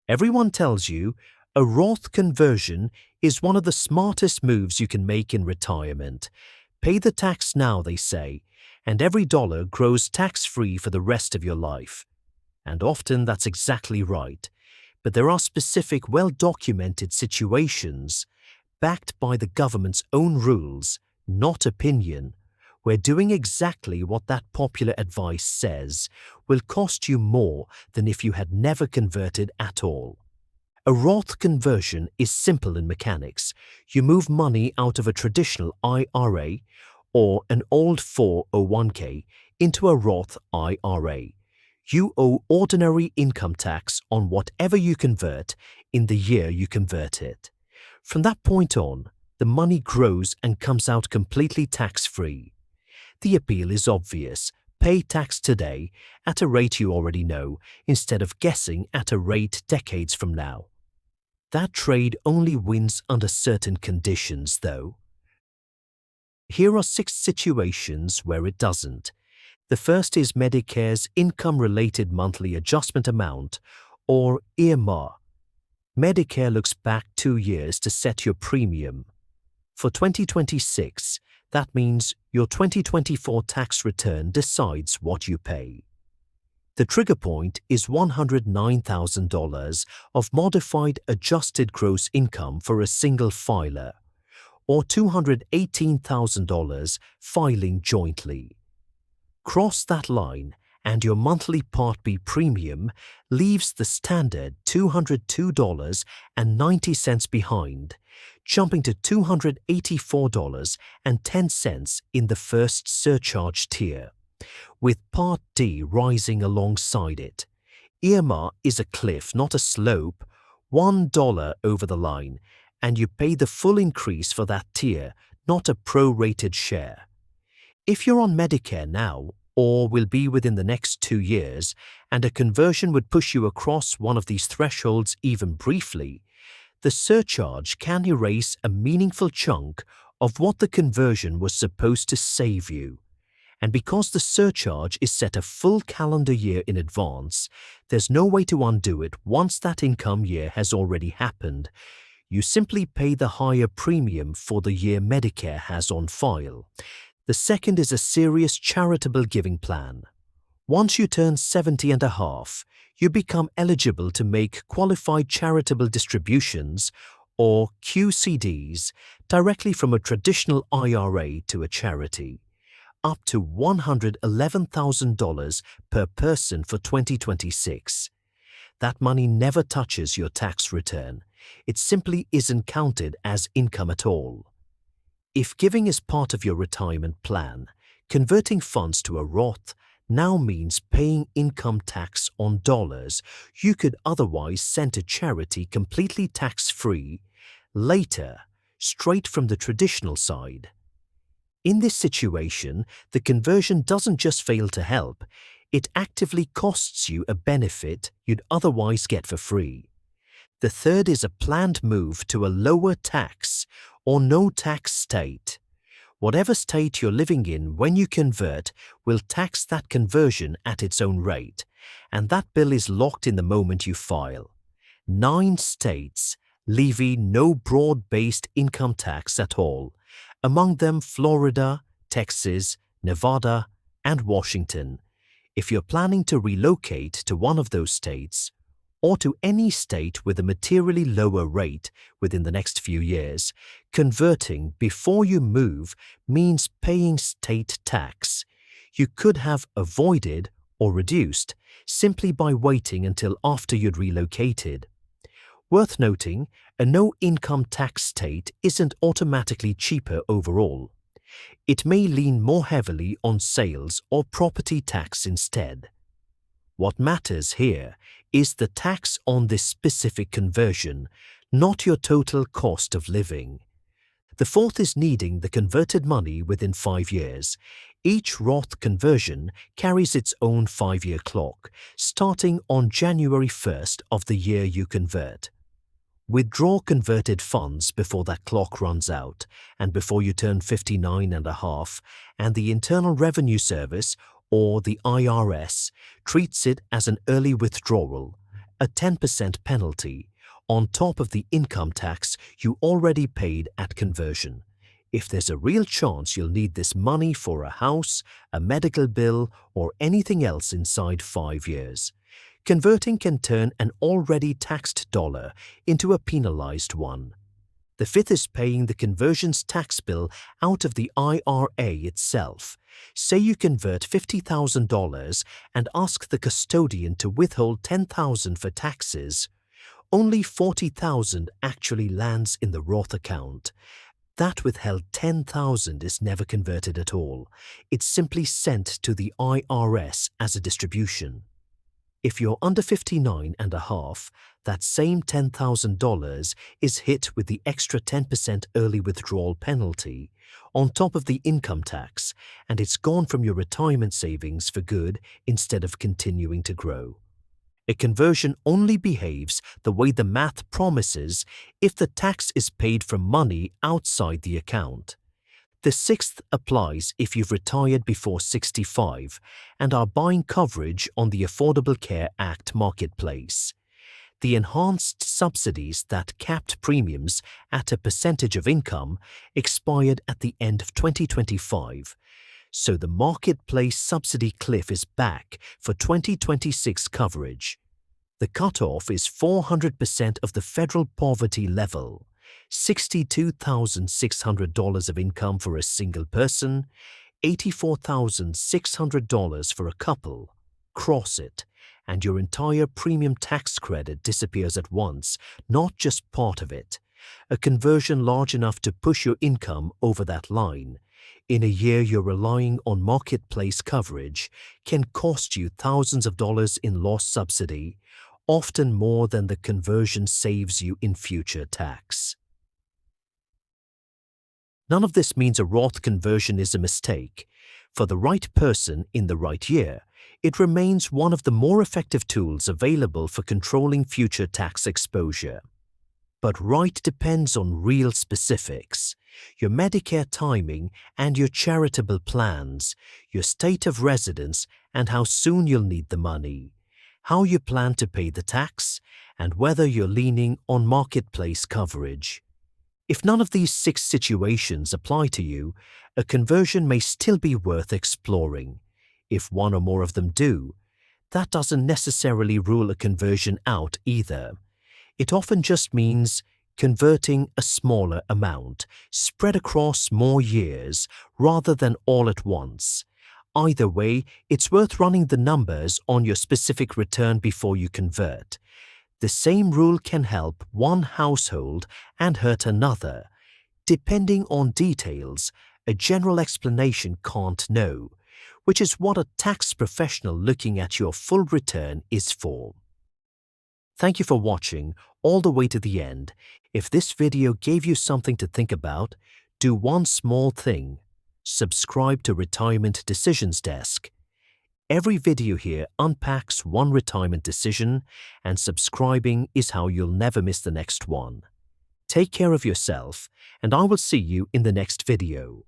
Everyone tells you a Roth conversion is one of the smartest moves you can make in retirement. Pay the tax now, they say, and every dollar grows tax-free for the rest of your life. And often that's exactly right. But there are specific, well-documented situations, backed by the government's own rules, not opinion, where doing exactly what that popular advice says will cost you more than if you had never converted at all. A Roth conversion is simple in mechanics. You move money out of a traditional IRA or an old 401k into a Roth IRA. You owe ordinary income tax on whatever you convert in the year you convert it. From that point on, the money grows and comes out completely tax-free. The appeal is obvious. Pay tax today at a rate you already know instead of guessing at a rate decades from now. That trade only wins under certain conditions, though. Here are 6 situations where it doesn't. The first is Medicare's Income-Related Monthly Adjustment Amount, or IRMAA. Medicare looks back 2 years to set your premium. For 2026, that means your 2024 tax return decides what you pay. The trigger point is $109,000 of modified adjusted gross income for a single filer, or $218,000 filing jointly. Cross that line and your monthly Part B premium leaves the standard $202.90 behind, jumping to $284.10 in the first surcharge tier, with Part D rising alongside it. IRMAA is a cliff, not a slope, $1 over the line, and you pay the full increase for that tier, not a prorated share. If you're on Medicare now, or will be within the next 2 years, and a conversion would push you across one of these thresholds even briefly, the surcharge can erase a meaningful chunk of what the conversion was supposed to save you. And because the surcharge is set a full calendar year in advance, there's no way to undo it once that income year has already happened. You simply pay the higher premium for the year Medicare has on file. The second is a serious charitable giving plan. Once you turn 70 and a half, you become eligible to make qualified charitable distributions, or QCDs, directly from a traditional IRA to a charity, up to $111,000 per person for 2026. That money never touches your tax return. It simply isn't counted as income at all. If giving is part of your retirement plan, converting funds to a Roth now means paying income tax on dollars you could otherwise send to charity completely tax-free later, straight from the traditional side. In this situation, the conversion doesn't just fail to help, it actively costs you a benefit you'd otherwise get for free. The third is a planned move to a lower tax or no tax state. Whatever state you're living in when you convert will tax that conversion at its own rate, and that bill is locked in the moment you file. 9 states levy no broad-based income tax at all, among them Florida, Texas, Nevada, and Washington. If you're planning to relocate to one of those states, or to any state with a materially lower rate within the next few years, converting before you move means paying state tax you could have avoided or reduced simply by waiting until after you'd relocated. Worth noting, a no-income tax state isn't automatically cheaper overall. It may lean more heavily on sales or property tax instead. What matters here is the tax on this specific conversion, not your total cost of living. The fourth is needing the converted money within 5 years. Each Roth conversion carries its own 5-year clock, starting on January 1st of the year you convert. Withdraw converted funds before that clock runs out and before you turn 59 and a half, and the Internal Revenue Service, or the IRS, treats it as an early withdrawal, a 10% penalty on top of the income tax you already paid at conversion. If there's a real chance you'll need this money for a house, a medical bill, or anything else inside 5 years, converting can turn an already taxed dollar into a penalized one. The fifth is paying the conversion's tax bill out of the IRA itself. Say you convert $50,000 and ask the custodian to withhold $10,000 for taxes. Only $40,000 actually lands in the Roth account. That withheld $10,000 is never converted at all. It's simply sent to the IRS as a distribution. If you're under 59 and a half, that same $10,000 is hit with the extra 10% early withdrawal penalty on top of the income tax, and it's gone from your retirement savings for good instead of continuing to grow. A conversion only behaves the way the math promises if the tax is paid from money outside the account. The sixth applies if you've retired before 65 and are buying coverage on the Affordable Care Act marketplace. The enhanced subsidies that capped premiums at a percentage of income expired at the end of 2025, so the marketplace subsidy cliff is back for 2026 coverage. The cutoff is 400% of the federal poverty level, $62,600 of income for a single person, $84,600 for a couple. Cross it, and your entire premium tax credit disappears at once, not just part of it. A conversion large enough to push your income over that line, in a year you're relying on marketplace coverage, can cost you thousands of dollars in lost subsidy, often more than the conversion saves you in future tax. None of this means a Roth conversion is a mistake. For the right person in the right year, it remains one of the more effective tools available for controlling future tax exposure. But right depends on real specifics: your Medicare timing and your charitable plans, your state of residence and how soon you'll need the money, how you plan to pay the tax, and whether you're leaning on marketplace coverage. If none of these 6 situations apply to you, a conversion may still be worth exploring. If one or more of them do, that doesn't necessarily rule a conversion out either. It often just means converting a smaller amount, spread across more years, rather than all at once. Either way, it's worth running the numbers on your specific return before you convert. The same rule can help one household and hurt another. Depending on details, a general explanation can't know, which is what a tax professional looking at your full return is for. Thank you for watching all the way to the end. If this video gave you something to think about, do one small thing: subscribe to Retirement Decisions Desk. Every video here unpacks one retirement decision, and subscribing is how you'll never miss the next one. Take care of yourself, and I will see you in the next video.